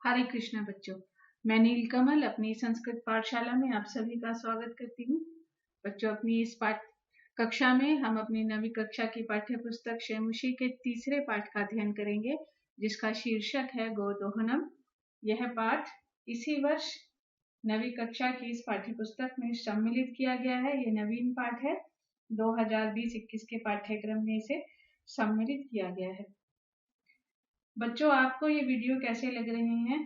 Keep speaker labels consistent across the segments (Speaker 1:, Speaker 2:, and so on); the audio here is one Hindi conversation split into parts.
Speaker 1: हरे कृष्णा बच्चों, मैं नीलकमल अपनी संस्कृत पाठशाला में आप सभी का स्वागत करती हूँ। बच्चों, अपनी इस पाठ कक्षा में हम अपनी 9वीं कक्षा की पाठ्य पुस्तक शैमुषी के तीसरे पाठ का अध्ययन करेंगे, जिसका शीर्षक है गोदोहनम। यह पाठ इसी वर्ष 9वीं कक्षा की इस पाठ्य पुस्तक में सम्मिलित किया गया है। ये नवीन पाठ है, 2020-21 के पाठ्यक्रम में इसे सम्मिलित किया गया है। बच्चों, आपको ये वीडियो कैसे लग रहे हैं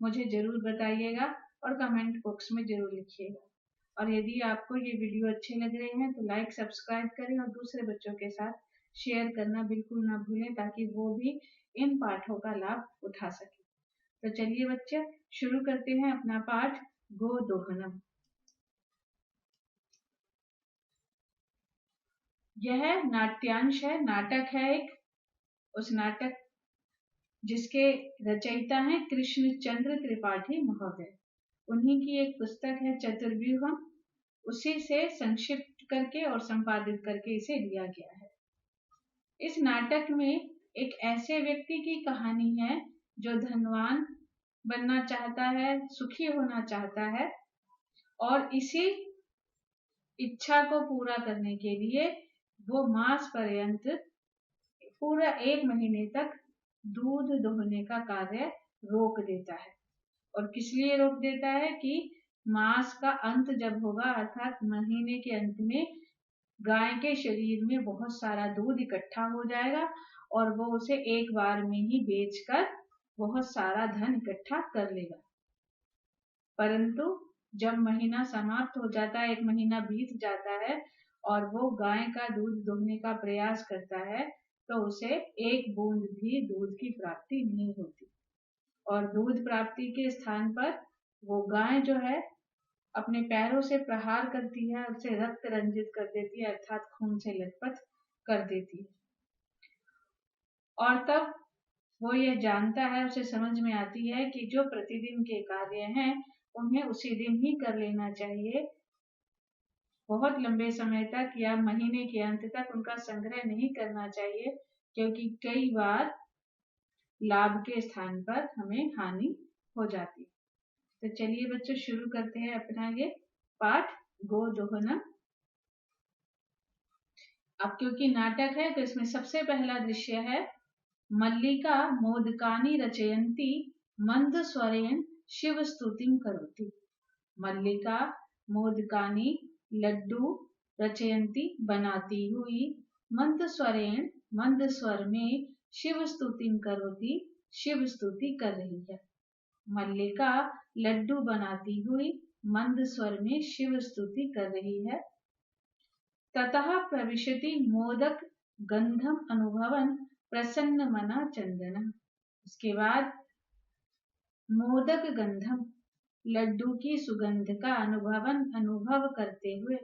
Speaker 1: मुझे जरूर बताइएगा और कमेंट बॉक्स में जरूर लिखिएगा। और यदि आपको ये वीडियो अच्छे लग रहे हैं तो लाइक सब्सक्राइब करें और दूसरे बच्चों के साथ शेयर करना बिल्कुल ना भूलें, ताकि वो भी इन पाठों का लाभ उठा सके। तो चलिए बच्चे, शुरू करते हैं अपना पाठ गोदोहनम। यह नाट्यांश है, नाटक है एक। उस नाटक जिसके रचयिता हैं कृष्णचंद्र त्रिपाठी महोदय। उन्हीं की एक पुस्तक है चतुर्व्यूहम, उसी से संक्षिप्त करके और संपादित करके इसे लिया गया है। इस नाटक में एक ऐसे व्यक्ति की कहानी है जो धनवान बनना चाहता है, सुखी होना चाहता है, और इसी इच्छा को पूरा करने के लिए वो मास पर्यंत पूरा 1 महीने तक दूध दोहने का कार्य रोक देता है। और किस लिए रोक देता है कि मास का अंत जब होगा, अर्थात महीने के अंत में गाय के शरीर में बहुत सारा दूध इकट्ठा हो जाएगा और वो उसे एक बार में ही बेचकर बहुत सारा धन इकट्ठा कर लेगा। परंतु जब महीना समाप्त हो जाता है, 1 महीना बीत जाता है और वो गाय का दूध दोहने का प्रयास करता है, तो उसे एक बूंद भी दूध की प्राप्ति नहीं होती। और दूध प्राप्ति के स्थान पर वो गाय जो है अपने पैरों से प्रहार करती है, उसे रक्त रंजित कर देती है, अर्थात खून से लथपथ कर देती है। और तब वो ये जानता है, उसे समझ में आती है कि जो प्रतिदिन के कार्य हैं उन्हें उसी दिन ही कर लेना चाहिए। बहुत लंबे समय तक या महीने के अंत तक उनका संग्रह नहीं करना चाहिए, क्योंकि कई बार लाभ के स्थान पर हमें हानि हो जाती है। तो चलिए बच्चों, शुरू करते हैं अपना ये पाठ गोदोहनम। अब क्योंकि नाटक है तो इसमें सबसे पहला दृश्य है मल्लिका मोदकानि रचयन्ती मंद स्वरेण शिव स्तुतिं करोति। मल्लिका मोदकानि लड्डू रचयन्ती बनाती हुई मंद स्वरेण मंद स्वर में शिव स्तुतिं करोति, शिव स्तुति कर रही है। मल्लिका लड्डू बनाती हुई मंद स्वर में शिव स्तुति कर रही है। ततः प्रविशति मोदक गंधम अनुभवन प्रसन्न मना चंदन। उसके बाद मोदक गंधम, लड्डू की सुगंध का अनुभव करते हुए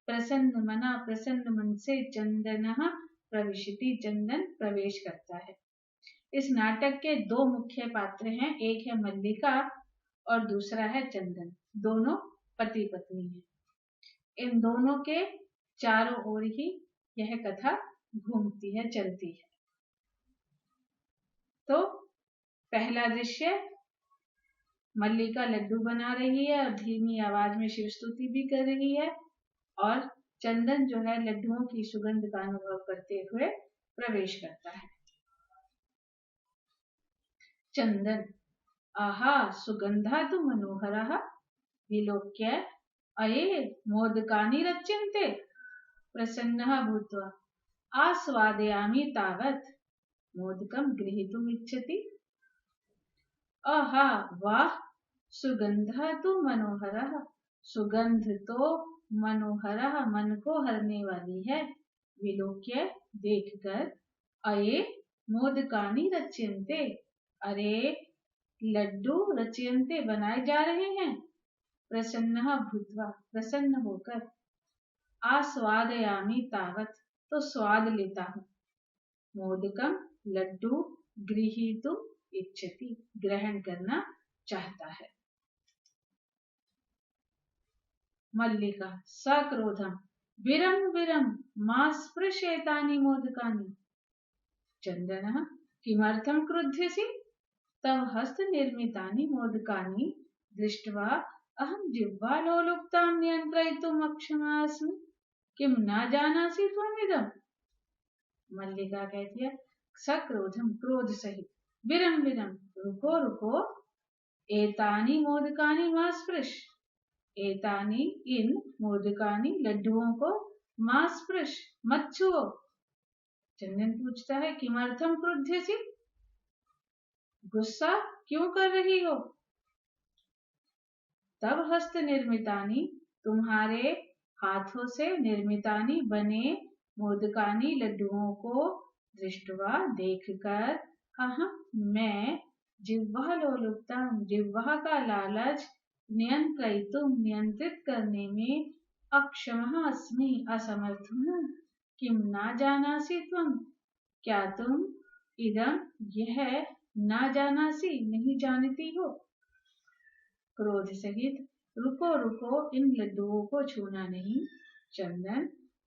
Speaker 1: प्रसन्न मना, प्रसन्न मन से चंदन प्रविशति, चंदन प्रवेश करता है। इस नाटक के 2 मुख्य पात्र हैं, एक है मल्लिका और दूसरा है चंदन। दोनों पति पत्नी हैं। इन दोनों के चारों ओर ही यह कथा घूमती है, चलती है। तो पहला दृश्य, मल्लिका लड्डू बना रही है और धीमी आवाज में शिव स्तुति भी कर रही है, और चंदन जो है लड्डुओं की सुगंध का अनुभव करते हुए प्रवेश करता है। चंदन, आहा सुगंधा तु मनोहरः विलोक्य अये मोदकानि रच्यन्ते प्रसन्नः भूत्वा आस्वादयामि तावत् मोदकं गृहीतुम् इच्छति। आहा वाह, सुगंधा तो मनोहरः, सुगंध तो मनोहरः, मन को हरने वाली है। विलोक्य, देखकर, अये मोदकानि रच्यन्ते, अरे लड्डू रच्यन्ते बनाए जा रहे हैं। प्रसन्नः भूत्वा, प्रसन्न होकर, आस्वादयामि तावत्, तो स्वाद लेता हूँ। मोदकम, लड्डू, गृहीतुम् इच्छति, ग्रहण करना चाहता है। मल्लिका सक्रोधम विरम विरम मा स्पृशेतानि मोदकानि। चंदनः, किमर्थं क्रुध्यसि? तव हस्त निर्मितानि मोदकानि दृष्ट्वा अहं जिह्वालोलुप्तां नियन्त्रयितुम् अक्षमा अस्मि। किं न जानासि त्वमिदम्? मल्लिका कहती है सक्रोधम, क्रोध सहित, विरम विरम, रुको रुको, एतानी मोदकानी मा स्पृश, एतानी इन मोदकानी लड्डुओं को मा स्पृश, मत छुओ। चंदन पूछता है किमर्थम क्रुध्यसि, गुस्सा क्यों कर रही हो? तब हस्त निर्मितानी, तुम्हारे हाथों से निर्मितानी बने मोदकानी लड्डुओं को दृष्टवा देखकर अहम मैं जिह्वा लोलुपता, जिह्वा का लालच नियंत्रितुम, नियंत्रित करने में अक्षमः अस्मि, असमर्थ हूँ। किम ना जानासी तुम, क्या तुम इदम यह ना जानासी नहीं जानती हो? क्रोध सहित रुको रुको, इन लड्डुओं को छूना नहीं। चंदन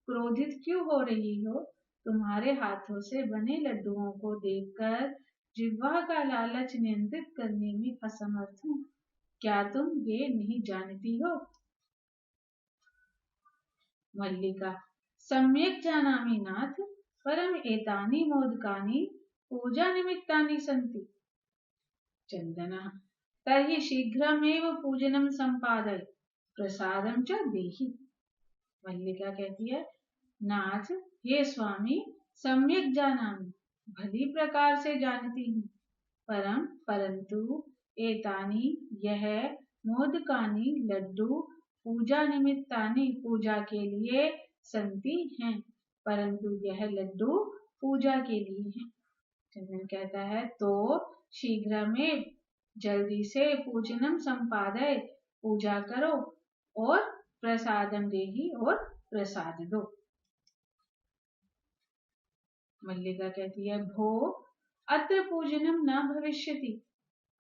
Speaker 1: क्रोधित क्यों हो रही हो? तुम्हारे हाथों से बने लड्डुओं को देखकर जिह्वा का लालच नियंत्रित करने में असमर्थ हूँ। क्या तुम ये नहीं जानती हो? मल्लिका सम्यक जानामि नाथ, परम एतानि मोदकानि पूजा निमित्तानि सन्ति। चंदनः तर्हि शीघ्रमेव पूजनं संपादय, प्रसादं च देहि। मल्लिका कहती है नाथ, हे स्वामी, सम्यक जानामि, भली प्रकार से जानती हूँ, परंतु एतानी यह मोदकानी लड्डू पूजा निमित्तानि पूजा के लिए संति हैं, परंतु यह लड्डू पूजा के लिए हैं। चंदन कहता है तो शीघ्र में जल्दी से पूजनम संपादय, पूजा करो, और प्रसादम देही, और प्रसाद दो। मल्लिका कहती है भो अत्र पूजनम न भविष्यति,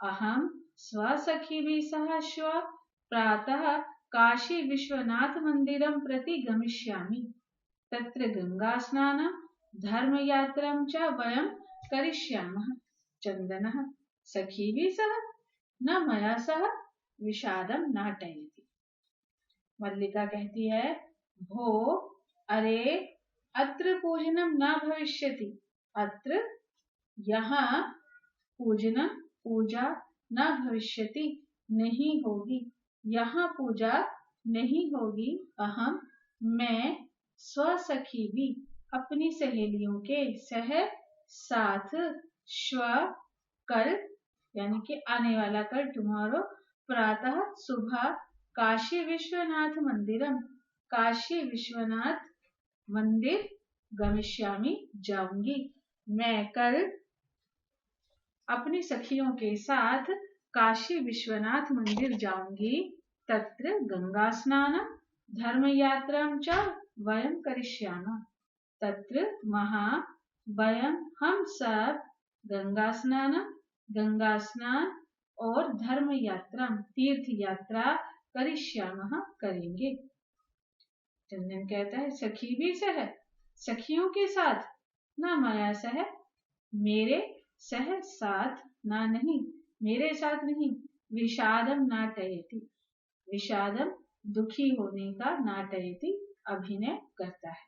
Speaker 1: अहम स्वसखीभिः सह श्व प्रातः काशी विश्वनाथ मंदिरं प्रति गमिष्यामि, तत्र गंगा स्नानं धर्मयात्रां च वयं करिष्यामः। चंदनः सखीभिः सह न मया सह विषादं नाटयति। मल्लिका कहती है भो, अरे अत्र पूजनम न भविष्यति, अत्र यहाँ पूजनम पूजा न भविष्यति नहीं होगी, यहाँ पूजा नहीं होगी। अहम मैं स्वसखी भी अपनी सहेलियों के सह साथ श्व कल यानी कि आने वाला कल टुमारो, प्रातः सुबह काशी विश्वनाथ मंदिरम, काशी विश्वनाथ मंदिर गमिष्यामि जाऊंगी। मैं कल अपनी सखियों के साथ काशी विश्वनाथ मंदिर जाऊंगी। तत्र गंगा स्नानम धर्मयात्रां च वयं करिष्यामः, तत्र वहाँ वयं हम सब गंगा स्नान और धर्म यात्रा तीर्थ यात्रा करिष्यामः करेंगे। चंदन कहता है सखी भी सह, सखियों के साथ, ना माया सह, मेरे सह साथ, ना नहीं, मेरे साथ नहीं। विषादम नाटयति, विषादम दुखी होने का, नाटयति अभिनय करता है।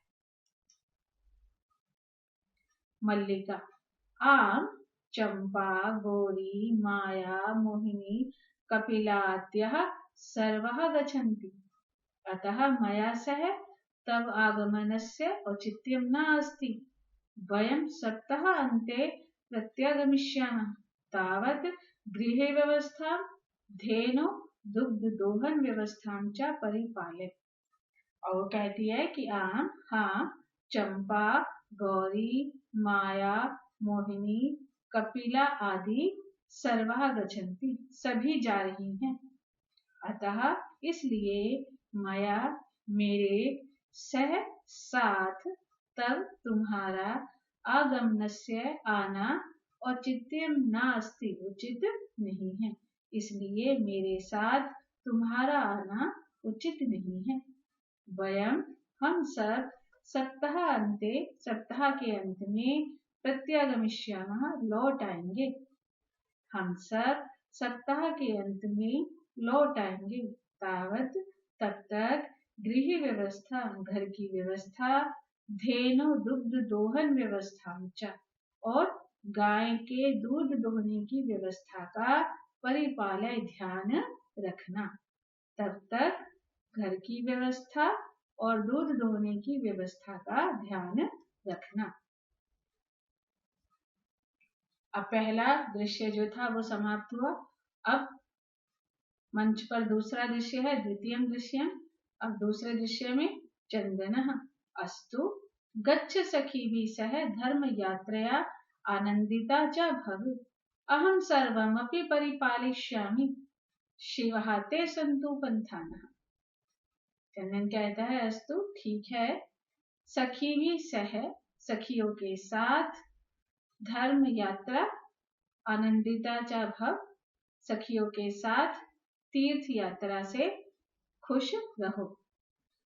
Speaker 1: मल्लिका आम चंपा गौरी माया मोहिनी कपिलाद्यः सर्वः गच्छन्ति, अतः मया सह तव आगमनस्य औचित्यं न अस्ति। वयं सप्ताह अन्ते प्रत्यागमिष्यामः, तावत् गृहे व्यवस्थां धेनो दुग्ध दोहन व्यवस्थां च परिपालय। और कहती है कि आम हाँ, चंपा गौरी माया मोहिनी कपिला आदि सर्वः गच्छन्ति, सभी जा रही हैं। अतः इसलिए मया मेरे सह साथ तब तुम्हारा आगमनस्य आना औचित्यम नास्ति, उचित नहीं है, इसलिए मेरे साथ तुम्हारा आना उचित नहीं है। वयम हम सब सप्ताह अंते, सप्ताह के अंत में प्रत्यागमिष्यामः लौट आएंगे। हम सब सप्ताह के अंत में लौट आएंगे। तावत तब तक गृह व्यवस्था, घर की व्यवस्था, धेनु दुग्ध दोहन व्यवस्था और गाय के दूध दोहने की व्यवस्था का परिपालय ध्यान रखना। तब तक घर की व्यवस्था और दूध दोहने की व्यवस्था का ध्यान रखना। अब पहला दृश्य जो था वो समाप्त हुआ। अब मंच पर दूसरा दृश्य है, द्वितीय दृश्य। अब दूसरे दृश्य में चंदन अस्तु गच्छ सखी सह धर्म यात्रया आनंदिता च भव अहम सर्वमपि परिपालयिष्यामि शिवः ते सन्तु पंथानः। चंदन कहता है अस्तु ठीक है, सखी भी सह सखियों के साथ, धर्म यात्रा आनंदिता च भव सखियों के साथ तीर्थ यात्रा से खुश रहो।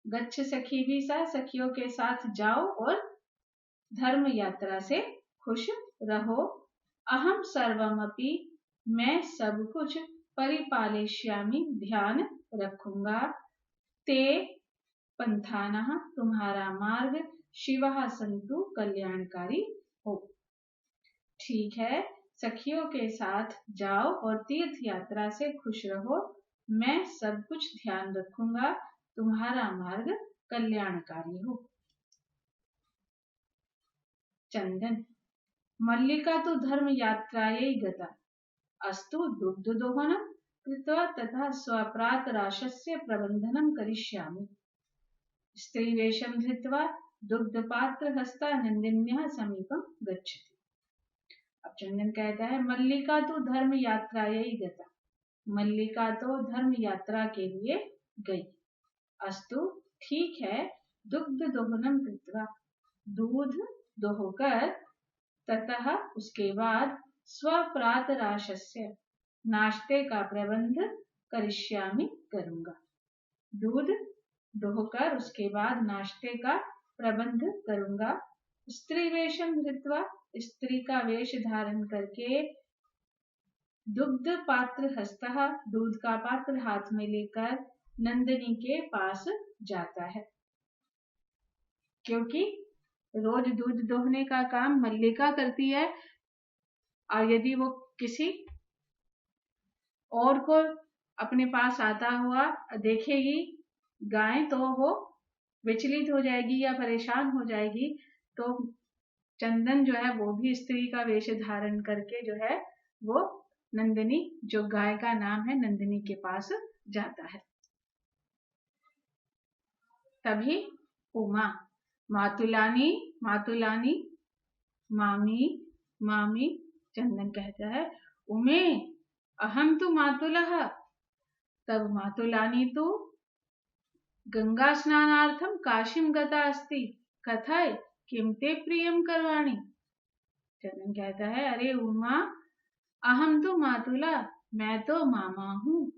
Speaker 1: गच्छ सखी भी सा सखियों के साथ जाओ और धर्म यात्रा से खुश रहो। अहम सर्वमपि मैं सब कुछ परिपालयिष्यामि ध्यान रखूंगा। ते पंथानः तुम्हारा मार्ग शिवः सन्तु कल्याणकारी हो। ठीक है, सखियों के साथ जाओ और तीर्थ यात्रा से खुश रहो। मैं सब कुछ ध्यान रखूंगा, तुम्हारा मार्ग कल्याणकारी हो। चंदन मल्लिका तो धर्म यात्रायै गता अस्तु दुग्ध दोहनम कृत्वा तथा स्वप्रातराशस्य प्रबंधनम करिष्यामि। स्त्रीवेशं धृत्वा दुग्धपात्र हस्ता नंदिन्याः समीपम गच्छति। अब चंदन कहता है मल्लिका तो धर्म यात्रायै गता, मल्लिका तो धर्म यात्रा के लिए गई। अस्तु ठीक है, दुग्ध दोहनम कृत्वा दूध दोहकर ततः उसके बाद स्वप्रातराशस्य नाश्ते का प्रबंध करिष्यामि करूंगा। दूध दोहकर उसके बाद नाश्ते का प्रबंध करूंगा। स्त्री वेशम धृत्वा स्त्री का वेश धारण करके दुग्ध पात्र हस्तः दूध का पात्र हाथ में लेकर नंदिनी के पास जाता है, क्योंकि रोज दूध दोहने का काम मल्लिका करती है और यदि वो किसी और को अपने पास आता हुआ देखेगी गाय तो वो विचलित हो जाएगी या परेशान हो जाएगी। तो चंदन जो है वो भी स्त्री का वेश धारण करके जो है वो नंदिनी, जो गाय का नाम है, नंदिनी के पास जाता है। तभी उमा मातुलानी मातुलानी मामी मामी। चंदन कहता है उमे अहम तु मातुलः। तब मातुलानी तो गंगा स्नानार्थम काशीम गता अस्ति कथय किम ते प्रियम करवाणी। चंदन कहता है अरे उमा अहम तो मातुला, मैं तो मामा हूँ,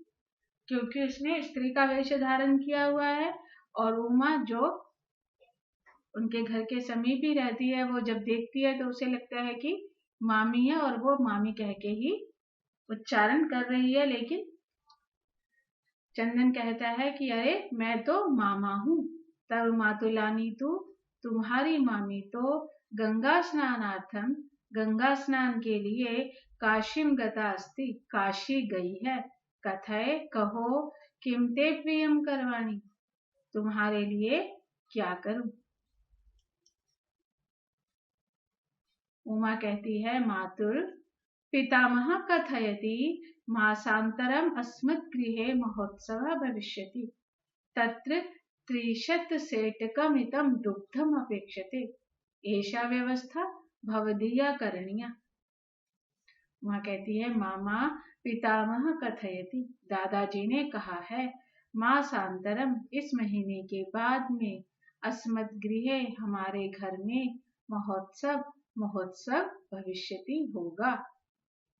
Speaker 1: क्योंकि उसने स्त्री का वेश धारण किया हुआ है। और उमा जो उनके घर के समीप ही रहती है, वो जब देखती है तो उसे लगता है कि मामी है और वो मामी कह के ही उच्चारण कर रही है। लेकिन चंदन कहता है कि अरे मैं तो मामा हूँ। तब मातुलानी तो तुम्हारी मामी तो गंगा स्नानार्थम गंगा स्नान के लिए काशीम गता अस्ति काशी गई है। कथय कहो किम ते प्रियम करवाणी, तुम्हारे लिए क्या करूं। उमा कहती है मातुल पितामह कथयति मासांतरम अस्मत् गृहे महोत्सव भविष्यति तत्र 30 सेटकमितं दुग्धम अपेक्षते एषा व्यवस्था भवदीया करणीया। वहाँ कहती है मामा पितामह कथयति, दादाजी ने कहा है, मासांतरम इस महीने के बाद में, अस्मत् गृहे हमारे घर में, महोत्सव भविष्यति होगा,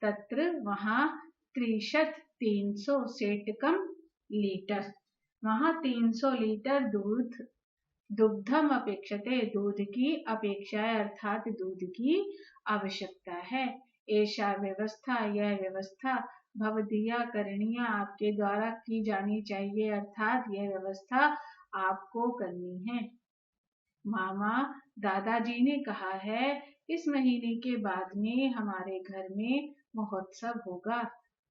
Speaker 1: तत्र वहाँ 300 सेटकम लीटर, वहाँ 300 लीटर दुग्धम अपेक्षते दूध की अपेक्षा है, अर्थात दूध की आवश्यकता है। एषा व्यवस्था, यह व्यवस्था भवदीया करणीय, आपके द्वारा की जानी चाहिए, अर्थात यह व्यवस्था आपको करनी है। मामा दादाजी ने कहा है, इस महीने के बाद में हमारे घर में महोत्सव होगा।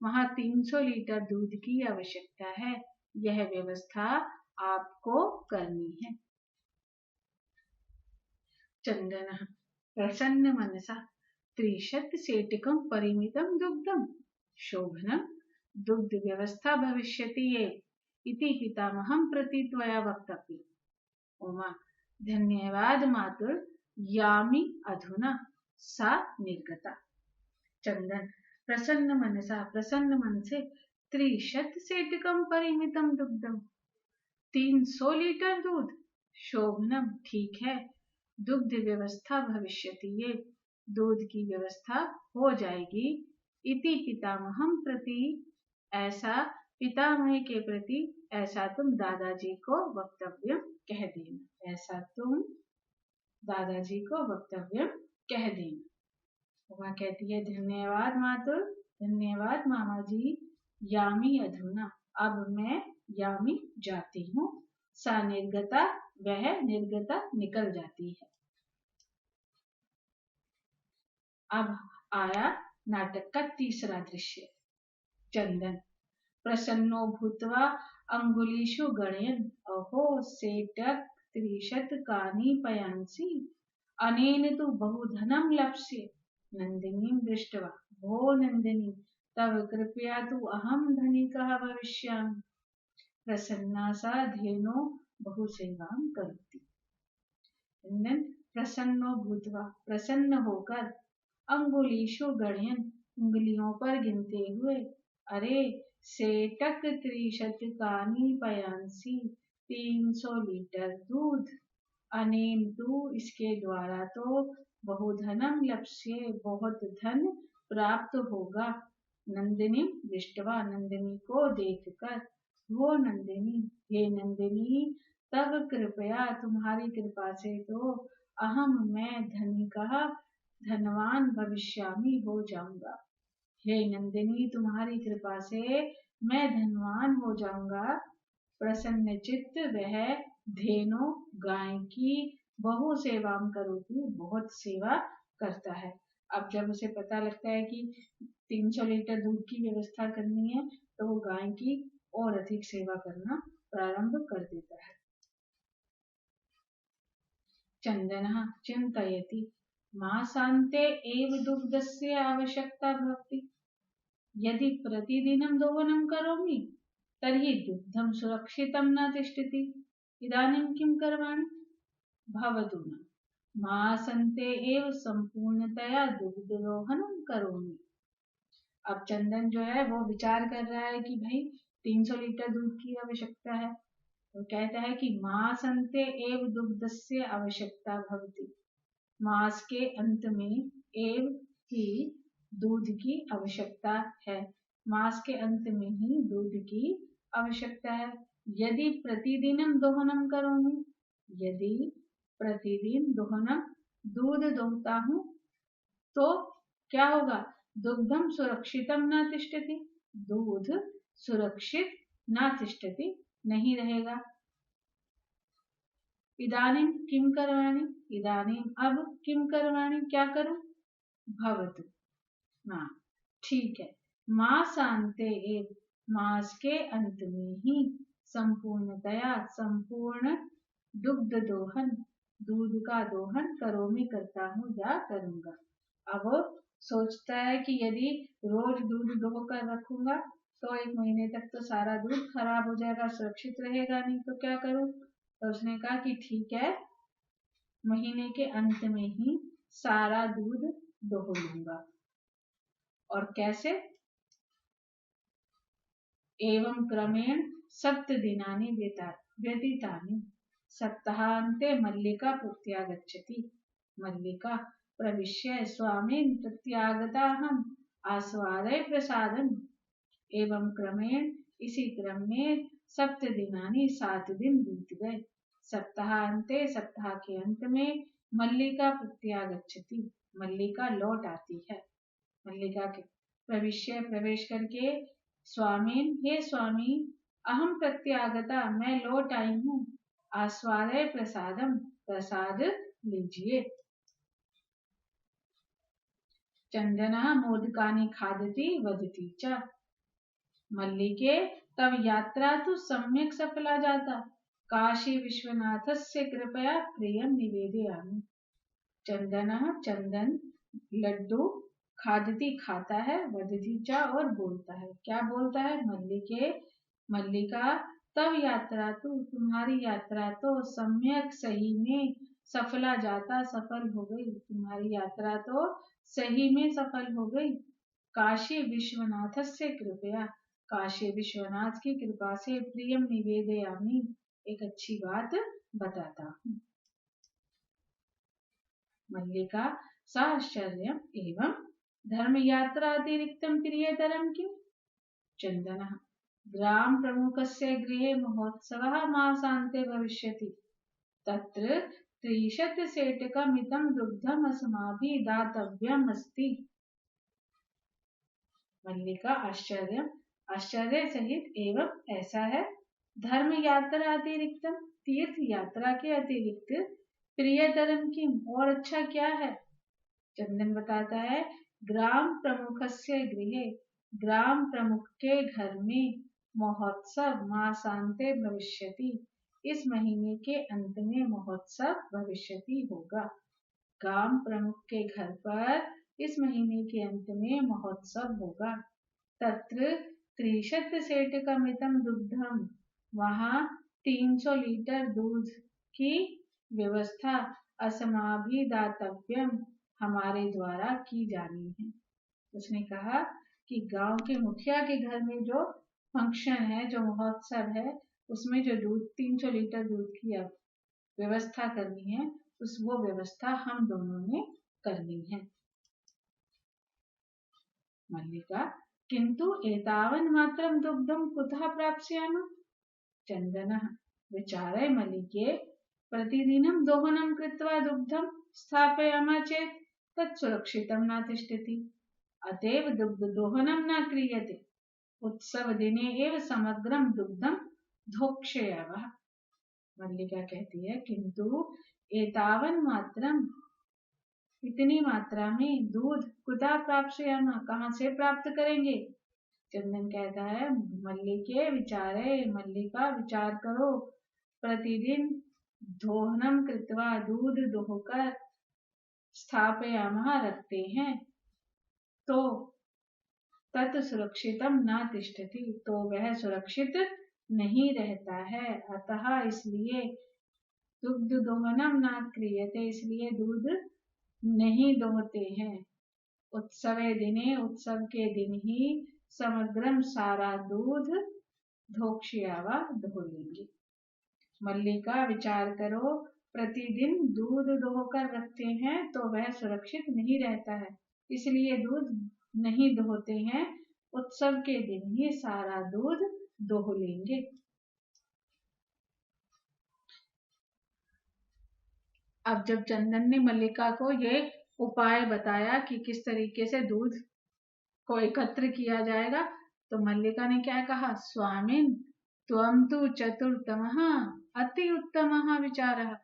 Speaker 1: वहाँ 300 लीटर दूध की आवश्यकता है। यह व्यवस्था आपको करनी है। चंदन प्रसन्न मनसा 30 सेटिकं परिमितं दुग्धं शोभनं दुग्ध व्यवस्था भविष्यति इति पितामहं प्रति त्वया वक्तव्यम्। उमा धन्यवाद मातुल, यामि अधुना, सा निर्गता। चंदन प्रसन्न मनसा, प्रसन्न मन से 30 सेटिकं परिमितं दुग्धम 300 लीटर दूध, शोभनम ठीक है, दुग्ध व्यवस्था भविष्यति ये दूध की व्यवस्था हो जाएगी, इति पितामहम प्रति ऐसा पितामह के प्रति ऐसा तुम दादाजी को वक्तव्य कह देना, ऐसा तुम दादाजी को वक्तव्य कह देना। वह कहती है धन्यवाद मातुल, धन्यवाद मामा जी, यामी अधुना, अब मैं यामी जाती हूँ, सा निर्गता, वह निर्गता निकल जाती है। अब आया नाटक का तीसरा दृश्य। चंदन प्रसन्नो भूत्वा अंगुलीषु गणयन्, अहो सेटक 30 कानि पयांसि, अनेन तु बहुधनं लप्स्ये। नंदिनीं दृष्ट्वा, भो नंदिनी, तव कृपया तु अहं धनिकः भविष्यामि। प्रसन्ना सा धेनो बहुसेवां करोति। चंदन प्रसन्नो भूत्वा, प्रसन्न होकर, अंगुलीषु गणयन्, उंगलियों पर गिनते हुए, अरे सेटक 30 कानि पयांसि, 300 लीटर दूध, अनेन तु इसके द्वारा तो बहुधनम लप्स्ये, बहुत धन प्राप्त होगा। नंदिनी दृष्टवा, नंदिनी को देखकर, वो नंदिनी, हे नंदिनी, तब कृपया तुम्हारी कृपा से तो अहम मैं धनिकः धनवान भविष्यामि हो जाऊंगा। हे नंदिनी, तुम्हारी कृपा से मैं धनवान हो जाऊंगा। प्रसन्न चित्त वह धेनो गाय की बहु सेवा करोगी, बहुत सेवा करता है। अब जब उसे पता लगता है कि 300 लीटर दूध की व्यवस्था करनी है, तो वो गाय की और अधिक सेवा करना प्रारंभ कर देता है। चंदनः चिन्तयति, मासान्ते एव दुग्धस्य आवश्यकता भवति। यदि प्रतिदिनं दोहनं करोमि तर्हि दुग्धं सुरक्षितं न तिष्ठति। इदानीं किं करवाणि? भवतु न, मासान्ते एव संपूर्णतया दुग्धदोहनं करोमि। अब चंदन जो है वो विचार कर रहा है कि भाई 300 लीटर दूध की आवश्यकता है, तो कहता है कि मासान्ते एव दुग्धस्य आवश्यकता भवति। मास के अंत में एव ही दूध की आवश्यकता है, मास के अंत में ही दूध की आवश्यकता है। यदि प्रतिदिनं दोहनं करोमि, यदि प्रतिदिन दोहनं दूध दोहता हूँ तो क्या होगा? दुग्धम सुरक्षितम न तिष्ठति, दूध सुरक्षित न तिष्ठति, नहीं रहेगा। इदानीं किं करवाणि, इदानीं अब किं करवाणि, क्या करूं? भवतु ना, ठीक है, मासान्ते एव, मास के अंत में ही, संपूर्णतया, संपूर्ण दुग्ध दोहन, दूध का दोहन करोमि, करता हूँ या करूंगा। अब सोचता है कि यदि रोज दूध दोह कर रखूंगा तो 1 महीने तक तो सारा दूध खराब हो जाएगा, सुरक्षित रहेगा नहीं, तो क्या करूं? तो उसने कहा कि ठीक है, महीने के अंत में ही सारा दूध दोह लूंगा। और कैसे? एवं क्रमेण 7 दिनानि व्यतीतानि, सप्ताहान्ते मल्लिका प्रत्यागच्छति। मल्लिका प्रविश्य स्वामिन् प्रत्यागताहम् आस्वादय प्रसादम्। एवं क्रमेण, इसी क्रम में 7 दिनानि 7 दिन बीत गए। सप्ताहान्ते, सप्ताह के अंत में, मल्लिका प्रत्यागच्छति, मल्लिका लौट आती है। मल्लिका के प्रवेश करके, स्वामीन, हे स्वामी, अहम प्रत्यागता, मैं लौट आई हूँ, आस्वादय प्रसादम, प्रसाद लीजिए। चंदना मोदकानि खादति वदति च, मल्लिके तब यात्रा तो सम्यक सफला जाता, काशी विश्वनाथस्य कृपया प्रियम निवेदयामि। चंदन लड्डू, खादती खाता है, वदति च और बोलता है। क्या बोलता है? मल्लिका तब यात्रा तो, तुम्हारी यात्रा तो, सम्यक सही में, सफला जाता, सफल हो गई, तुम्हारी यात्रा तो सही में सफल हो गई। काशी विश्वनाथ से कृपया, काशी विश्वनाथ की कृपा से, प्रियम निवेदयामि, एक अच्छी बात बताता हूँ। मल्लिका साश्चर्यम एवं धर्म यात्रा अतिरिक्तम प्रियतरम किम? चंदनः ग्राम प्रमुखस्य गृहे महोत्सवः मासान्ते भविष्यति, तत्र 30 सेटकमितं दुग्धम् अस्माभिः दातव्यम् अस्ति। मल्लिका आश्चर्य सहित, एवं ऐसा है, धर्म यात्रा अतिरिक्तम, तीर्थ यात्रा के अतिरिक्त, प्रियतरम किम, और अच्छा क्या है? चंदन बताता है, ग्राम प्रमुखस्य गृहे, ग्राम प्रमुख के घर में, महोत्सव मासान्ते भविष्यति, इस महीने के अंत में महोत्सव भविष्यति होगा। ग्राम प्रमुख के घर पर इस महीने के अंत में महोत्सव होगा। तत्र 30 सेटकमितं दुग्धम, वहाँ 300 लीटर दूध की व्यवस्था, अस्माभिः दातव्यम, हमारे द्वारा की जानी है। उसने कहा कि गांव के मुखिया के घर में जो फंक्शन है, जो महोत्सव है, उसमें जो दूध 300 लीटर दूध की व्यवस्था करनी है, वो व्यवस्था हम दोनों ने करनी है। मल्लिका किंतु एतावन मात्रम दुग्धम कुतः प्राप्स्यामः? चंदनः विचारे मल्लिके, प्रतिदिनं दोहनं कृत्वा दुग्धं स्थापयामः चेत् तत् सुरक्षितं न तिष्ठति, अतएव दुग्धदोहनं न क्रियते, उत्सव दिने एव समग्रं दुग्धं धोक्ष्यामः। मल्लिका कहती है, किंतु एतावन मात्रम, इतनी मात्रा में दूध कुतः प्राप्स्यामः, कहाँ से प्राप्त करेंगे? चंदन कहता है, मल्लिके विचारे, मल्लिका विचार करो, प्रतिदिन दोहनम कृत्वा, दूध दोहकर, स्थापयामः रखते हैं, तो तत् सुरक्षितम न तिष्ठति, तो वह सुरक्षित नहीं रहता है, अतः इसलिए दुग्ध दोहनम न क्रियते, इसलिए दूध नहीं दोहते हैं। उत्सवे दिने, उत्सव के दिन ही, समग्रम सारा दूध धोक्ष्यावा, धो लेंगे। मल्लिका विचार करो, प्रतिदिन दूध दोहकर रखते हैं तो वह सुरक्षित नहीं रहता है, इसलिए दूध नहीं दोहते हैं, उत्सव के दिन ही सारा दूध दोह लेंगे। अब जब चंदन ने मल्लिका को ये उपाय बताया कि किस तरीके से दूध को एकत्र किया जाएगा, तो मल्लिका ने क्या कहा? स्वामिन त्वं तु चतुर्तमः अति उत्तमः विचारः,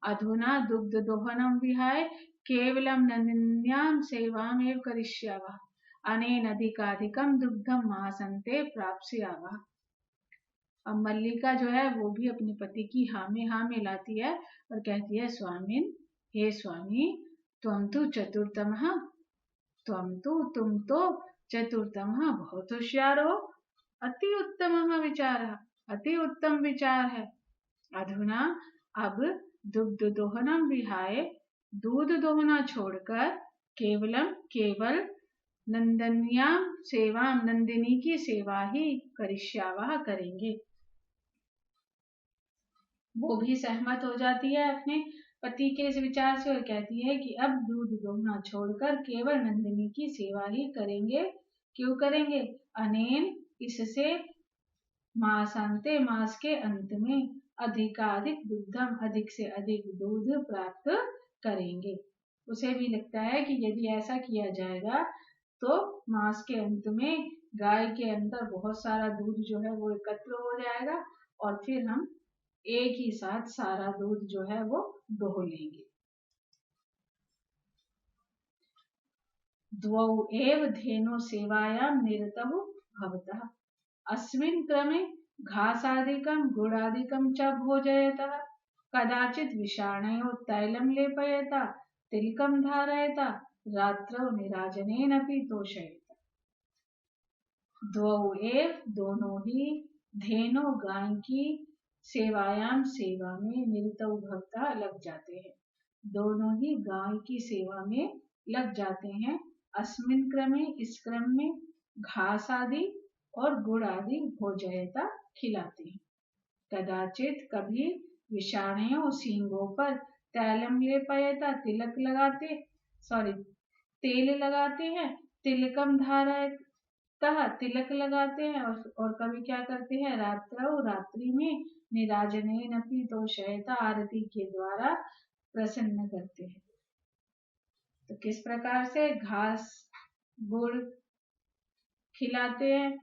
Speaker 1: अधुना दुग्ध दोहनं विहाय केवलं नन्दिन्यां सेवाम् एव करिष्यावः, अनेन अधिकाधिकं दुग्धं मासन्ते प्राप्स्यावः। अब मल्लिका जो है वो भी अपने पति की हाँ में लाती है और कहती है, स्वामिन, हे स्वामी, त्वं तु चतुर्तमः, तुम तो चतुर्थम, बहुत होशियार हो, अति उत्तम विचार, अति उत्तम विचार है। अधुना अब दुग्ध दोहनम विहाय, दूध दोहना छोड़कर, केवल नंदन्याम सेवा, नंदिनी की सेवा ही करिष्यावः, करेंगे। वो भी सहमत हो जाती है अपने पति के इस विचार से और कहती है कि अब दूध दोहना छोड़कर केवल नंदिनी की सेवा ही करेंगे। क्यों करेंगे? अनेन, इससे, मासांते, मास के अंत में, अधिकाधिक दुग्धम, अधिक से अधिक दूध प्राप्त करेंगे। उसे भी लगता है कि यदि ऐसा किया जाएगा तो मास के अंत में गाय के अंदर बहुत सारा दूध जो है वो एकत्र हो जाएगा और फिर हम एक ही साथ सारा दूध जो है वो दोह लेंगे। द्वौ एव धेनो सेवायां निरतः भवतः अस्मिन् क्रमे घासादिकं गुडादिकं च भोजयतः कदाचित् विषाणयो तैलं लेपयता तिलकं धारयता रात्रौ निराजनेनपि तोषयता। द्वौ एव दोनों ही धेनो गाय की सेवायाम सेवा में निरतौ भवता लग जाते हैं। दोनों ही गाय की सेवा में लग जाते हैं। अस्मिन क्रमे इस क्रम में घास आदि और गुड़ आदि भोजयता खिलाते हैं। कदाचित कभी विषाणयों सींगों पर तैलम लेपयता तेल लगाते हैं तिलकम धारयता तिलक लगाते हैं और कभी क्या करते हैं रात्रि में निराजनेनपि तोषयता आरती के द्वारा प्रसन्न करते हैं। तो किस प्रकार से घास गुड़ खिलाते हैं,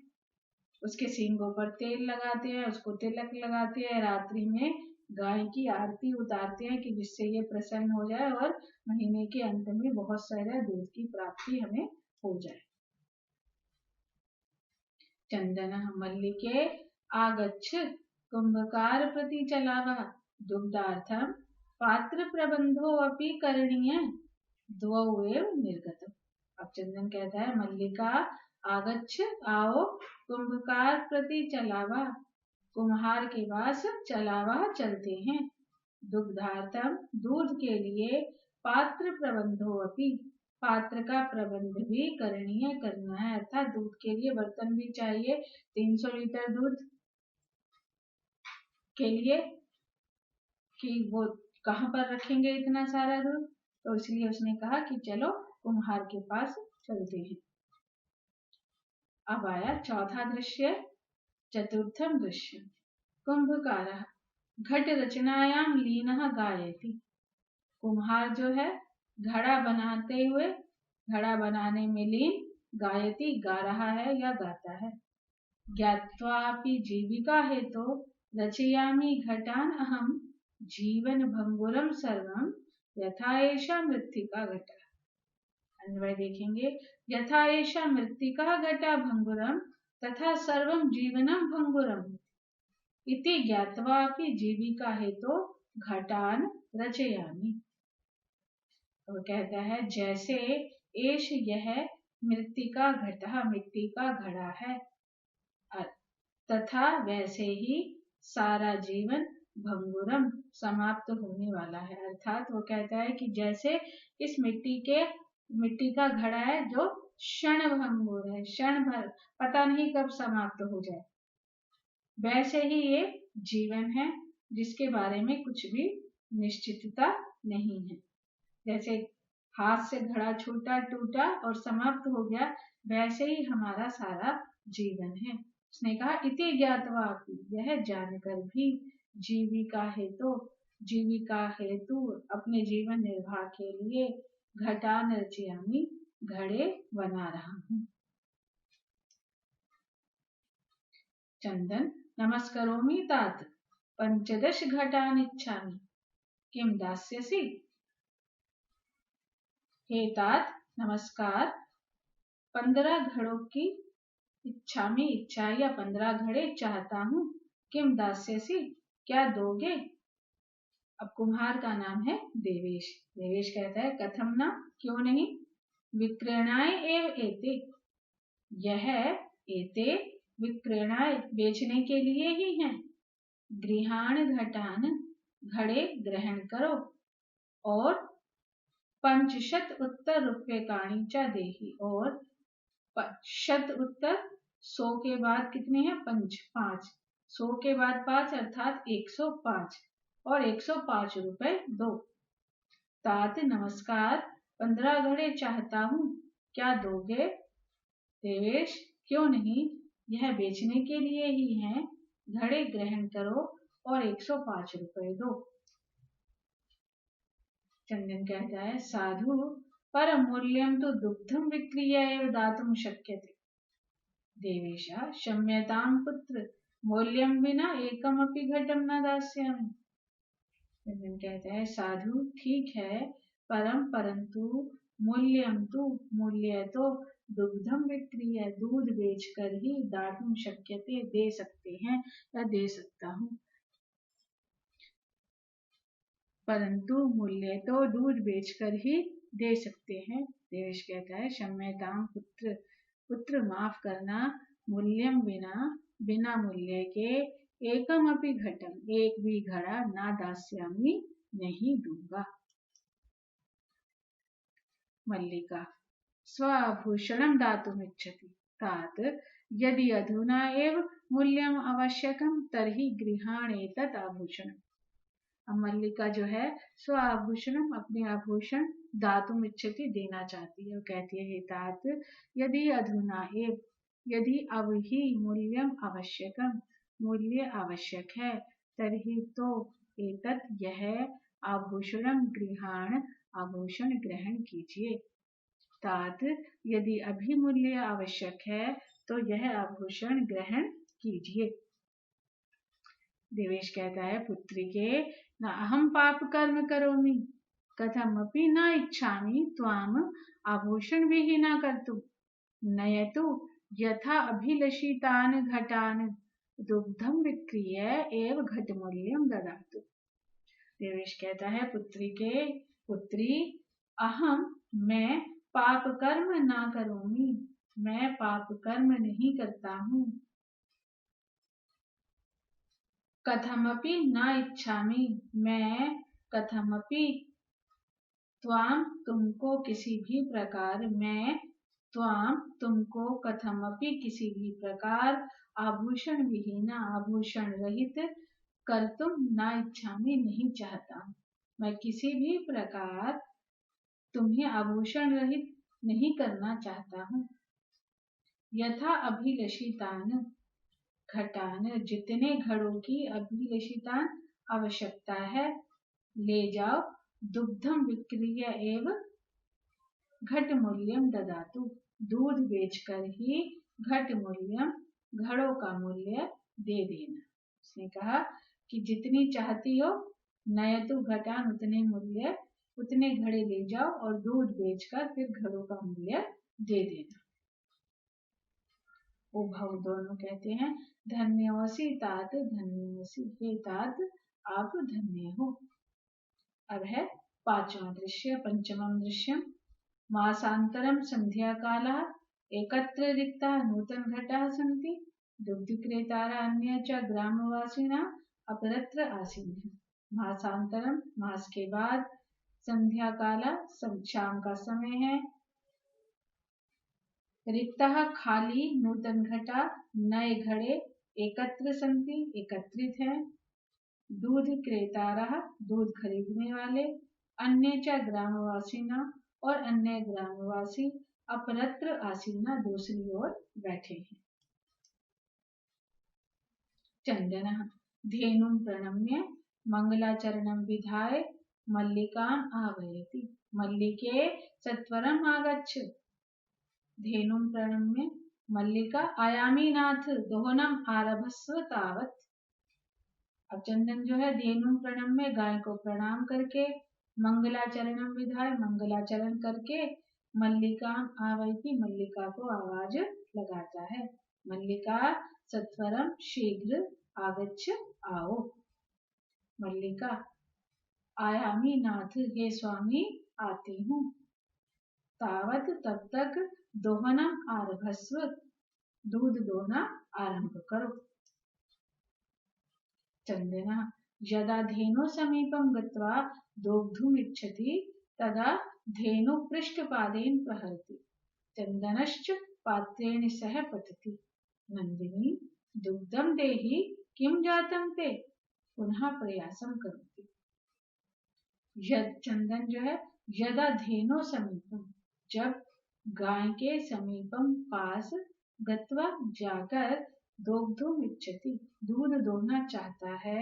Speaker 1: उसके सींगों पर तेल लगाते हैं, उसको तिलक लगाते हैं, रात्रि में गाय की आरती उतारते हैं कि जिससे ये प्रसन्न हो जाए और महीने के अंत में बहुत सारे दूध की प्राप्ति हमें हो जाए। चंदन मल्लिके आगच्छ कुंभकार प्रति चलावः दुग्धार्थम पात्र प्रबंधो अपि करणीय द्वौ एव निर्गतम्। अब चंदन कहता है मल्लिका आगच्छ आओ कुंभकार प्रति चलावा कुम्हार के पास चलावा चलते हैं दुग्धार्थम दूध के लिए पात्र प्रबंधो अपि पात्र का प्रबंध भी करणीय करना है, अर्थात दूध के लिए बर्तन भी चाहिए। 300 लीटर दूध के लिए कि वो कहाँ पर रखेंगे इतना सारा दूध, तो इसलिए उसने कहा कि चलो कुम्हार के पास चलते हैं। अब आया चौथा दृश्य, चतुर्थम दृश्य। कुंभकारः घट रचनायाम लीनः गायति। कुम्हार जो है घड़ा बनाने में लीन गायति गा रहा है या गाता है। ज्ञात्वापि जीविका हेतु रचयामि घटान अहम जीवन भंगुरम सर्वम यथा एषा मृत्तिका घटा। अन्वय देखेंगे, यथा एषा मृत्तिका घटा भंगुरम तथा सर्वम जीवनम भंगुरम इति ज्ञात्वापि जीविका हेतु घटान रचयामि। वो कहता है जैसे एष यह मृत्तिका घटा मिट्टी का घड़ा है तथा वैसे ही सारा जीवन भंगुरम समाप्त होने वाला है। अर्थात वो कहता है कि जैसे इस मिट्टी का घड़ा है जो क्षण भंगुर है, क्षण भर पता नहीं कब समाप्त हो जाए, वैसे ही ये जीवन है जिसके बारे में कुछ भी निश्चितता नहीं है। जैसे हाथ से घड़ा छूटा टूटा और समाप्त हो गया, वैसे ही हमारा सारा जीवन है। उसने कहा इति ज्ञात्वा, यह जानकर भी जीविका हेतु अपने जीवन निर्वाह के लिए घटान रचयामि घड़े बना रहा हूँ। चंदन नमस्करोमि तात 15 घटान इच्छामि किम दास्यसि। हे तात नमस्कार, 15 घड़ों की इच्छा या 15 घड़े चाहता हूँ। किम दास्यसि, क्या दोगे। अब कुम्हार का नाम है देवेश। देवेश कहता है कथम ना, क्यों नहीं। विक्रयणाय एव एते, यह एते विक्रयणाय बेचने के लिए ही हैं। गृहाण घटान, घड़े ग्रहण करो और 500 उत्तर रूप्यकाणि च देहि, और 100 के बाद कितने हैं 5, 100 के बाद 5 अर्थात 105, और 105 रुपए दो। तात नमस्कार, 15 घड़े चाहता हूँ, क्या दोगे। देवेश क्यों नहीं, यह बेचने के लिए ही है, घड़े ग्रहण करो और 105 रुपए दो। चंदन कहता है साधु परमूल्यं तु दुग्धं विक्रीय एव दातुं शक्यते। देवेश क्षम्यतां पुत्र, मूल्यं विना एकमपि घटं न दास्यामि। चंदन कहता है साधु ठीक है, परंतु मूल्य तो दुग्धम विक्रीय, दूध बेचकर ही दातुं शक्यते, दे सकते हैं या दे सकता हूँ। परंतु मूल्य तो दूध बेचकर ही दे सकते हैं। देवेश कहता है क्षम्यतां पुत्र, पुत्र माफ करना, मूल्यम बिना मूल्य के एकम अपि घटम, एक भी घड़ा ना दास्यामि, नहीं दूंगा। मल्लिका स्वाभूषणं दातुमिच्छति, तात यदि अधुना एव मूल्यम आवश्यकम तर्हि गृहाणेतत् आभूषणम्। अब मल्लिका जो है स्वाभूषणम, अपने आभूषण, दातुम इच्छति, देना चाहती है। वो कहती है हे तात यदि अधुना एव, यदि अब ही मूल्यम आवश्यकम, मूल्य आवश्यक है, तर्हि तो एतत् यह आभूषणम गृहाण, आभूषण ग्रहण कीजिए। तात यदि अभी मूल्य आवश्यक है तो यह आभूषण ग्रहण कीजिए। देवेश कहता है पुत्री के न अहम पाप कर्म करोमि, कथमपि न इच्छामि त्वाम आभूषण विहीना कर्तुम्, नयतु यथा अभिलषितान् घटान् दुग्धं विक्रीय एव घटमूल्यं ददातु। देवेश कहता है पुत्री अहम, मैं पाप कर्म ना करोमि, मैं पाप कर्म नहीं करता हूँ। कथमपि न इच्छामि, मैं कथमपि त्वाम, तुमको किसी भी प्रकार, मैं त्वाम, तुमको कथमपि किसी भी प्रकार आभूषण विहीना, आभूषण रहित कर्तुम न इच्छामि, नहीं चाहता हूँ। मैं किसी भी प्रकार तुम्हें आभूषण रहित नहीं करना चाहता हूँ। यथा अभिलषितान घटान, जितने घड़ों की अभिलषितान आवश्यकता है ले जाओ, दुग्धम विक्रीय एव घट मूल्यम ददातु, दूध बेचकर ही घट मूल्यम, घड़ों का मूल्य दे देना। उसने कहा कि जितनी चाहती हो नयतु घटान, उतने मूल्य, उतने घड़े ले जाओ और दूध बेचकर फिर घड़ों का मूल्य दे देना। उभव दोनों कहते हैं धन्योसी तात, धन्योसी, हे तात आप धन्य हो। अब है पांचवा दृश्य, पंचमम दृश्यम। मासांतरम संध्या काला, एकत्र रिक्ता नूतन घटा सन्ति, दुग्धक्रेतारा अन्य च ग्रामवासिना अपरत्र आसीन। मासांतरम, मास के बाद, संध्या काला, शाम का समय है, रिक्ता खाली, नूतन घटा नए घड़े, एकत्र सन्ति एकत्रित है, दूध क्रेतारः दूध खरीदने वाले, अन्य च ग्रामवासिना और अन्य ग्रामवासी, अपरत्र आसीना दूसरी ओर बैठे हैं। चंदनः धेनुं प्रणम्य मंगलाचरणं विधाय मल्लिकाम् आह्वयति, मल्लिके सत्वरम् आगच्छ। धेनुं प्रणम्य, मल्लिका आयामी नाथ दोहनम आरभस्व तावत। अब चंदन जो है धेनु प्रणम्य, गाय को प्रणाम करके, मंगलाचरणम विधाय, मंगलाचरण करके, मल्लिका आवायती, मल्लिका को आवाज लगाता है। मल्लिका सत्वरम, शीघ्र, आगच्छ, आओ। मल्लिका आयामी नाथ, हे स्वामी आती हूँ। तावत, तब तक, दोहनम आरभस्व, दूध दोहना आरंभ करो। चंदना यदा धेनु समीपं गत्वा दोग्धुमिच्छति तदा धेनु पृष्ठपादेन प्रहरति, चंदनश्च पात्रेण सह पतति। नंदिनी दुग्धम देहि किम जातं ते, पुनः प्रयासम करोति। चंदन जो है यदा धेनु समीपम, जब गाय के समीपम पास, गत्वा जाकर, दोग्धुम इच्छति दूध दोहना चाहता है,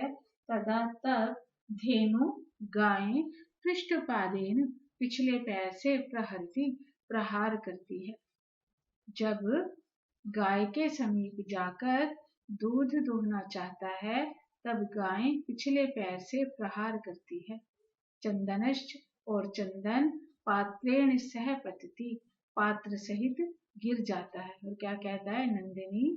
Speaker 1: तदा तब, धेनु गाय, पृष्ठपादेन पिछले पैर से प्रहरती प्रहार करती है। जब गाय के समीप जाकर दूध दोहना चाहता है तब गाय पिछले पैर से प्रहार करती है। चंदनश्च और चंदन पात्रेण सह पतति, पात्र सहित गिर जाता है। और क्या कहता है, नंदिनी,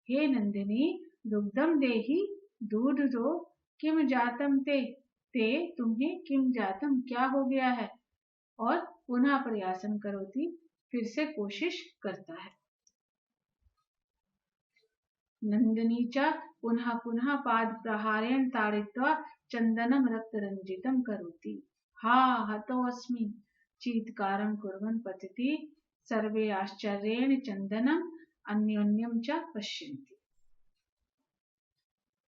Speaker 1: हे नंदिनी, दुग्धम देहि, दूध दो, किम जातम ते, तुम्हें किम जातम, क्या हो गया है। और पुनः प्रयासन करोति, फिर से कोशिश करता है। नंदिनी च पुनः पुनः पाद प्रहारेण ताड़ित्वा चंदनम रक्तरंजितम करोति। हा हतोऽस्मि चीत्कारं कुर्वन् पतति, सर्वे आश्चर्येण चंदनम अन्योन्यम च पश्यन्ति।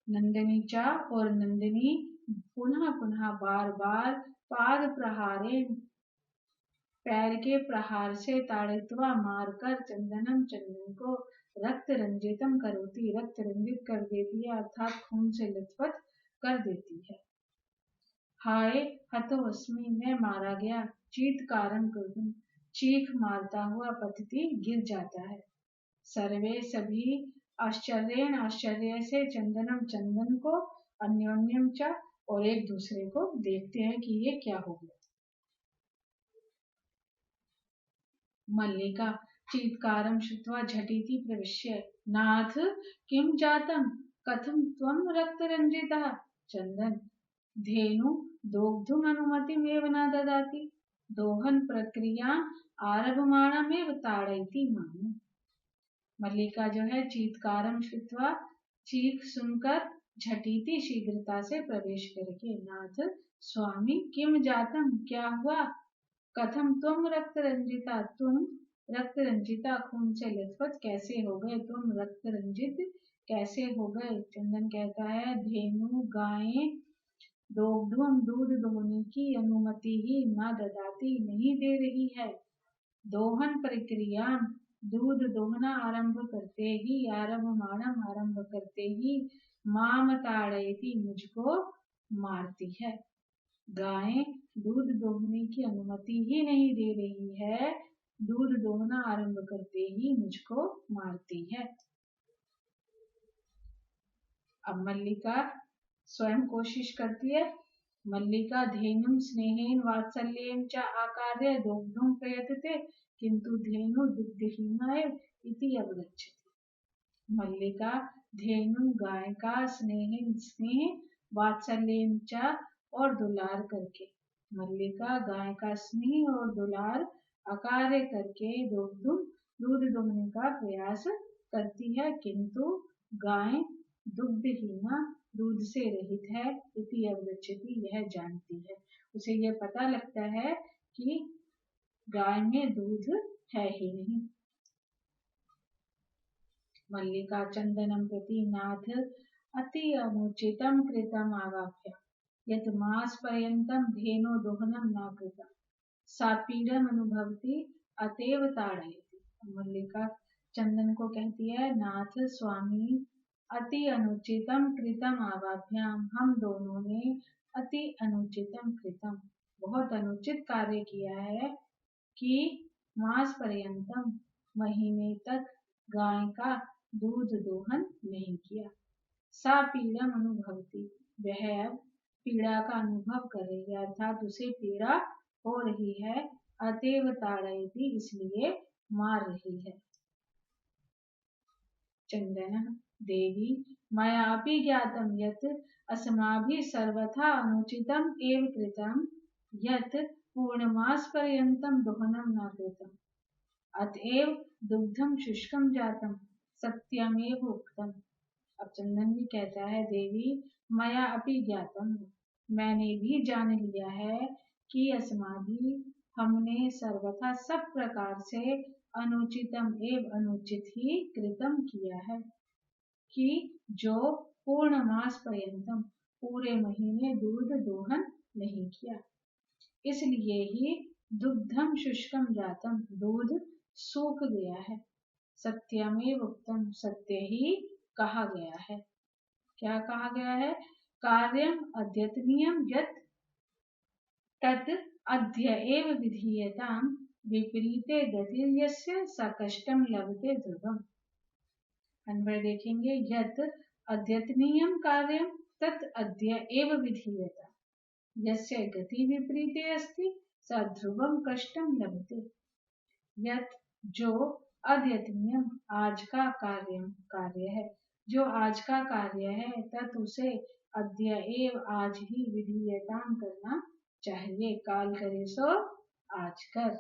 Speaker 1: नंदिनी च और नंदिनी पुनः पुनः बार बार पाद प्रहारेण, पैर के प्रहार से ताड़ित्वा मारकर चंदनम, चंदन को रक्त रंजितम करोती, रक्त रंजित कर देती है, अर्थात खून से लथपथ कर देती है। हाय हतोऽस्मि, मैं मारा गया, चीत्कारं कुर्वन्, चीख मारता हुआ पतति गिर जाता है। सर्वे सभी आश्चर्येण, आश्चर्य से चंदनम, चंदन को, अन्योन्यम च और एक दूसरे को देखते हैं कि ये क्या हो गया। मल्लिका चीत्कारं श्रुत्वा झटिति प्रविश्य, नाथ किं जातं, कथं त्वं रक्तरंजितः। चंदन, धेनु दोग्धुम अनुमतिमेव न ददाति, दोहन प्रक्रिया आरभमाणमेव ताड़यति माम। मल्लिका जो है चीत्कारं श्रुत्वा, चीख सुनकर, झटिति शीघ्रता से प्रवेश करके, नाथ स्वामी, किम जातम, क्या हुआ, कथम तुम रक्त रंजिता, तुम रक्त रंजिता, खून से लथपथ कैसे हो गए, तुम रक्त रंजित कैसे हो गए। चंदन कहता है, धेनु गाय दोग्धुम, दूध दोहने की अनुमति ही न ददाती, नहीं दे रही है। दोहन प्रक्रिया, दूध दोहना आरंभ करते ही, आरभमाणम आरंभ करते ही, माम ताड़यति, मुझको मारती है। गाय दूध दोहने की अनुमति ही नहीं दे रही है, दूध दोहना आरंभ करते ही मुझको मारती है। अब मल्लिका स्वयं कोशिश करती है। मल्लिका धेनुं स्नेहेन वात्सल्येन च आकार्य दोग्धुं प्रयतते, किंतु धेनु दुग्धहीना इति अवगच्छति। मल्लिका धेनु गाय का स्नेह वात्सल्येन च और दुलार करके, मल्लिका गाय का स्नेह और दुलार अकार्य करके दूध दोहने का प्रयास करती है, किंतु गाय दुग्धहीना, दूध से रहित है, इति अवगच्छति, यह जानती है। उसे यह पता लगता है कि गाय में दूध है ही नहीं। मल्लिका चंदनम प्रति, नाथ अति अनुचितम कृतम आवाप्य, यत् मास पर्यंतम धेनो दोहनम न कृतम, सा पीड़म अनुभवती अतएव ताड़यति। मल्लिका चंदन को कहती है, नाथ स्वामी, अति अनुचितम कृतम आवाभ्याम, हम दोनों ने अति अनुचितम कृतम, बहुत अनुचित कार्य किया है कि मास पर्यंतम, महीने तक गाय का दूध दोहन नहीं किया। सा पीड़म अनुभवती, वह अब पीड़ा का अनुभव कर रही है, अर्थात उसे पीड़ा हो रही है। अतएव ताड़यति, इसलिए मार रही है। चंदन, देवी, मयापि ज्ञातम यत् अस्माभिः सर्वथा अनुचितम एव कृतम, यत् पूर्णमास पर्यंतम दोहनम न कृतम, अतएव दुग्धम शुष्कम जातम, सत्यमेव उक्तम। अब चंदन भी कहता है, देवी, मया अपि ज्ञातम, मैंने भी जान लिया है कि अस्माभि, हमने सर्वथा सब प्रकार से अनुचितम एव अनुचित ही कृतम किया है, कि जो पूर्ण मास पर्यंतम, पूरे महीने दूध दोहन नहीं किया, इसलिए ही दुग्धम शुष्कम जातम, दूध सूख गया है। सत्यमेव उक्तम, सत्य ही कहा गया है। क्या कहा गया है? कार्यम अद्यतनीयम यत् तत् अद्य एव विधीयतां विपरीते गतिर्यस्य स कष्टं लभते ध्रुवम्। अन्वय देखेंगे, यत् अद्यतनीयं कार्यं तत् अद्य एव विधीयताम्, यस्य गति विपरीते अस्ति स ध्रुवं कष्टं लभते। यत् जो अद्यतनीयम आज का कार्य है, जो आज का कार्य है, तत् उसे अद्य एव आज ही विधीयताम करना चाहिए। काल करे सो आज कर,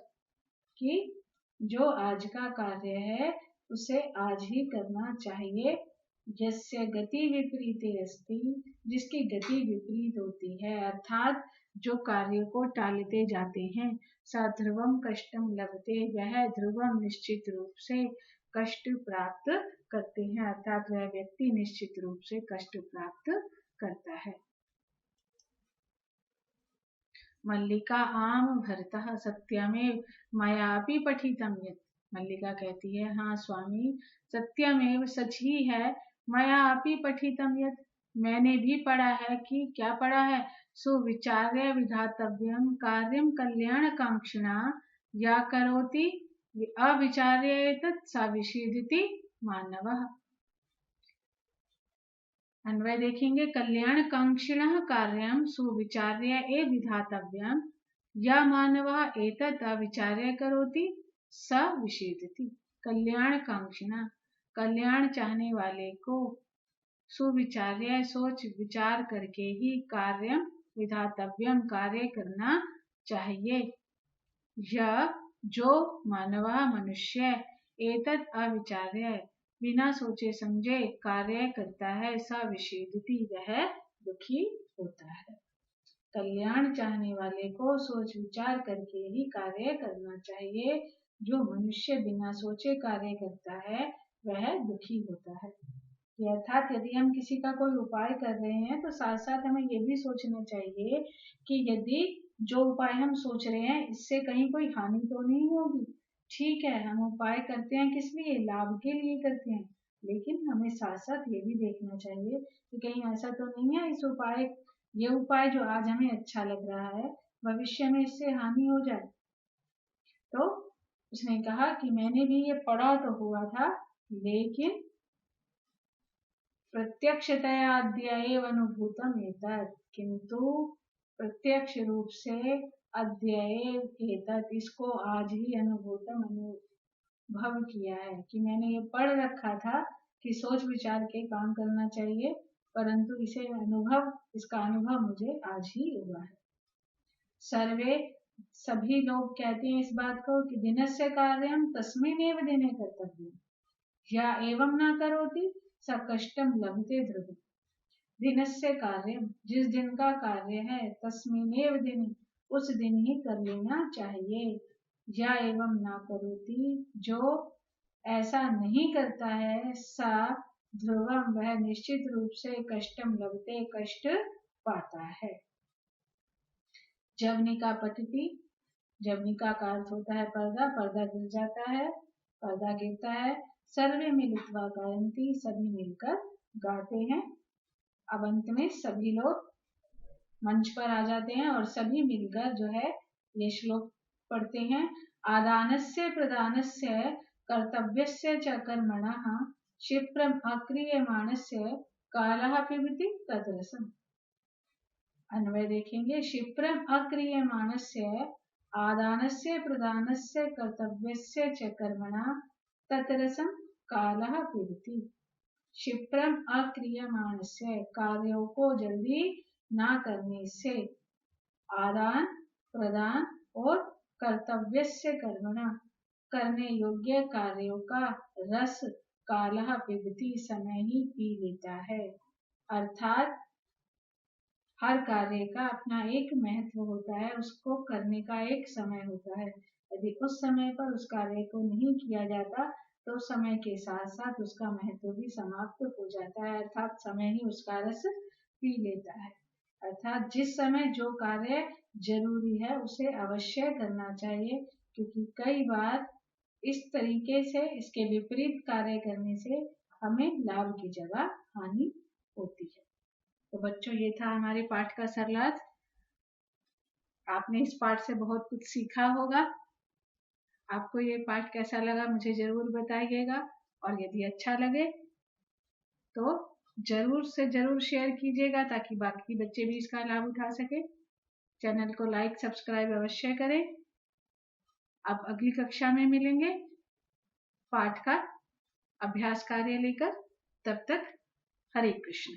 Speaker 1: कि जो आज का कार्य है उसे आज ही करना चाहिए। यस्य गति विपरीते अस्ति, जिसकी गति विपरीत होती है, अर्थात जो कार्य को टालते जाते हैं, सा ध्रुवम कष्टम लभते, वह ध्रुवम निश्चित रूप से कष्ट प्राप्त करते हैं, अर्थात वह व्यक्ति निश्चित रूप से कष्ट प्राप्त करता है। मल्लिका आम भरतः सत्यमेव मयापि पठितम यत्। मल्लिका कहती है, हाँ स्वामी, सत्यमेव सच ही है, मयापि पठितम यत्, मैंने भी पढ़ा है। कि क्या पढ़ा है? सुविचार्य विधातव्यम कार्यम कल्याणकांक्षिणा या करोति अविचार्य एतत् स विषीदति मानवः। अन्वय देखेंगे, कल्याणकांक्षिणः कार्यं सुविचार्य ए विधातव्यम या मानवः एतत् अविचार्य करोति स विषीदति। कल्याणकांक्षिणा, कल्याण चाहने वाले को, सुविचार्य सोच विचार करके ही कार्यम विधातव्यम कार्य करना चाहिए। यह जो मानवा मनुष्य एतत् अविचार्य बिना सोचे समझे कार्य करता है, सा विषीदति वह दुखी होता है। कल्याण चाहने वाले को सोच विचार करके ही कार्य करना चाहिए। जो मनुष्य बिना सोचे कार्य करता है वह दुखी होता है। अर्थात यदि हम किसी का कोई उपाय कर रहे हैं तो साथ साथ हमें ये भी सोचना चाहिए कि यदि जो उपाय हम सोच रहे हैं इससे कहीं कोई हानि तो नहीं होगी। ठीक है, हम उपाय करते हैं किस लिए? लाभ के लिए करते हैं, लेकिन हमें साथ साथ ये भी देखना चाहिए कि कहीं ऐसा तो नहीं है ये उपाय जो आज हमें अच्छा लग रहा है भविष्य में इससे हानि हो जाए। तो उसने कहा कि मैंने भी ये पढ़ा तो हुआ था, लेकिन प्रत्यक्षतया अद्य एव अनुभूतम एतत्, किंतु प्रत्यक्ष रूप से अद्य एव एतत्, इसको आज ही अनुभव किया है। कि मैंने ये पढ़ रखा था कि सोच विचार के काम करना चाहिए, परंतु इसका अनुभव मुझे आज ही हुआ है। सभी लोग कहते हैं इस बात को कि दिनस्य कार्यम तस्मिन्नेव दिने कर्तव्यम्, या एवं न करोति स कष्टम लभते ध्रुवम्। दिनस्य कार्यम, जिस दिन का कार्य है, तस्मिन्नेव दिने, उस दिन ही कर लेना चाहिए। या एवं न करोति, जो ऐसा नहीं करता है, सा ध्रुवम, वह निश्चित रूप से कष्टम लभते, कष्ट पाता है। जवनिका पठति, जवनिका का अर्थ होता है पर्दा, पर्दा गिर जाता है, पर्दा गिरता है। सर्वे मिलित्वा गायन्ति, सभी मिलकर गाते हैं। अब अंत में सभी लोग मंच पर आ जाते हैं और सभी मिलकर जो है ये श्लोक पढ़ते हैं। आदानस्य प्रदानस्य कर्तव्यस्य च कर्मणः क्षिप्रम् अक्रियमाणस्य कालः पिबति तद्रसम्। अन्वय देखेंगे, क्षिप्रम् अक्रियमाणस्य आदानस्य प्रदानस्य कर्तव्यस्य च कर्मणः तद्रसम् कालः पिबति। क्षिप्रम अक्रियमाणस्य, कार्यों को जल्दी ना करने से, आदान प्रदान और कर्तव्यस्य कर्मणा, करने योग्य कार्यों का रस कालः पिबति, समय ही पी लेता है। अर्थात हर कार्य का अपना एक महत्व होता है, उसको करने का एक समय होता है। यदि उस समय पर उस कार्य को नहीं किया जाता तो समय के साथ साथ उसका महत्व भी समाप्त हो जाता है, अर्थात समय ही उसका रस पी लेता है। अर्थात जिस समय जो कार्य जरूरी है उसे अवश्य करना चाहिए, क्योंकि कई बार इस तरीके से इसके विपरीत कार्य करने से हमें लाभ की जगह हानि होती है। तो बच्चों, ये था हमारे पाठ का सारांश। आपने इस पाठ से बहुत कुछ सीखा होगा। आपको ये पाठ कैसा लगा मुझे जरूर बताइएगा, और यदि अच्छा लगे तो जरूर से जरूर शेयर कीजिएगा ताकि बाकी बच्चे भी इसका लाभ उठा सके। चैनल को लाइक सब्सक्राइब अवश्य करें। अब अगली कक्षा में मिलेंगे पाठ का अभ्यास कार्य लेकर। तब तक हरे कृष्ण।